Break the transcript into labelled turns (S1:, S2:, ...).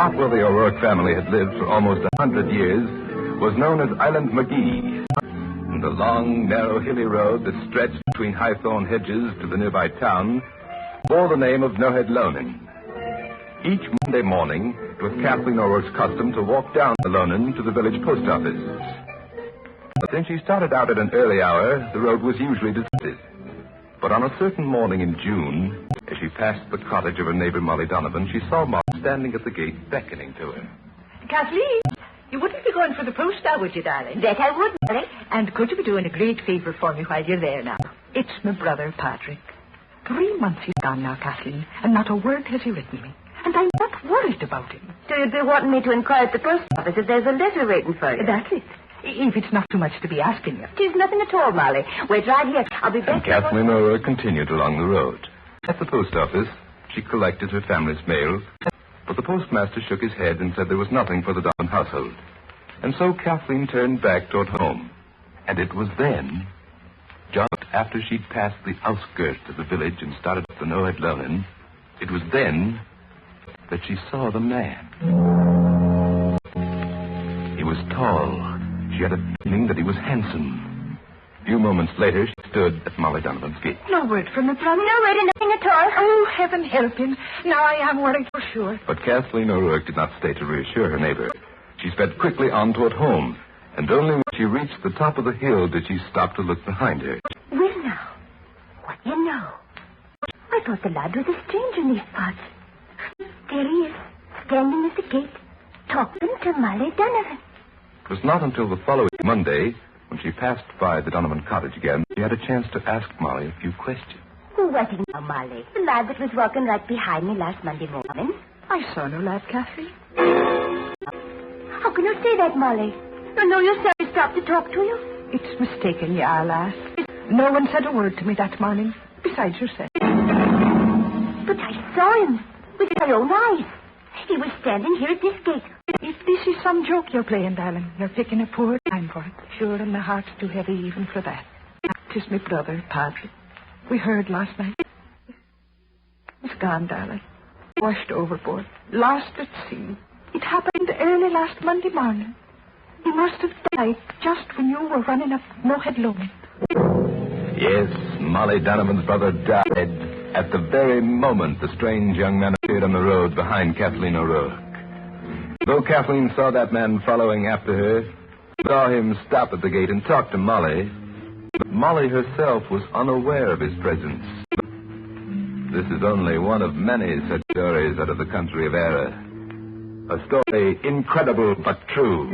S1: spot where the O'Rourke family had lived for almost 100 years was known as Island McGee. And the long, narrow, hilly road that stretched between high-thorn hedges to the nearby town bore the name of Nohead Lonan. Each Monday morning, it was Kathleen O'Rourke's custom to walk down the Lonan to the village post office. But since she started out at an early hour, the road was usually deserted. But on a certain morning in June, as she passed the cottage of her neighbor Molly Donovan, she saw Molly standing at the gate beckoning to her.
S2: Kathleen, you wouldn't be going for the post now, would you, darling?
S3: That I would, Molly.
S2: And could you be doing a great favor for me while you're there now? It's my brother, Patrick. 3 months he's gone now, Kathleen, and not a word has he written me. And I'm not worried about him.
S3: So you'd be wanting me to inquire at the post office if there's a letter waiting for you?
S2: That's it. If it's not too much to be asking you.
S3: Tis nothing at all, Molly. Wait right here. I'll be back.
S1: And Kathleen O'Rourke continued along the road. At the post office, she collected her family's mail, but the postmaster shook his head and said there was nothing for the Donovan household. And so Kathleen turned back toward home. And it was then, just after she'd passed the outskirts of the village and started up the Nohead Lonan, it was then that she saw the man. He was tall. She had a feeling that he was handsome. A few moments later, she stood at Molly Donovan's gate.
S2: No word from the brother?
S3: No word, nothing at all.
S2: Oh, heaven help him. Now I am worried for sure.
S1: But Kathleen O'Rourke did not stay to reassure her neighbor. She sped quickly on toward home, and only when she reached the top of the hill did she stop to look behind her.
S3: Well, now, what do you know? I thought the lad was a stranger in these parts. There he is, standing at the gate, talking to Molly Donovan.
S1: It was not until the following Monday, when she passed by the Donovan cottage again, she had a chance to ask Molly a few questions.
S3: What do you know, Molly? The lad that was walking right behind me last Monday morning.
S2: I saw no lad, Kathleen.
S3: How can you say that, Molly? You know yourself he stopped to talk to you.
S2: It's mistaken, yeah, lass. No one said a word to me that morning, besides yourself.
S3: But I saw him with my own eyes. He was standing here at this gate.
S2: If this is some joke you're playing, darling, you're picking a poor time for it. Sure, and my heart's too heavy even for that. Tis my brother, Patrick. We heard last night. He's gone, darling. Washed overboard. Lost at sea. It happened early last Monday morning. He must have died just when you were running up Nohead Lonan.
S1: Yes, Molly Donovan's brother died at the very moment the strange young man appeared on the road behind Kathleen O'Rourke. Though Kathleen saw that man following after her, saw him stop at the gate and talk to Molly, Molly herself was unaware of his presence. This is only one of many such stories out of the country of Eire. A story incredible but true.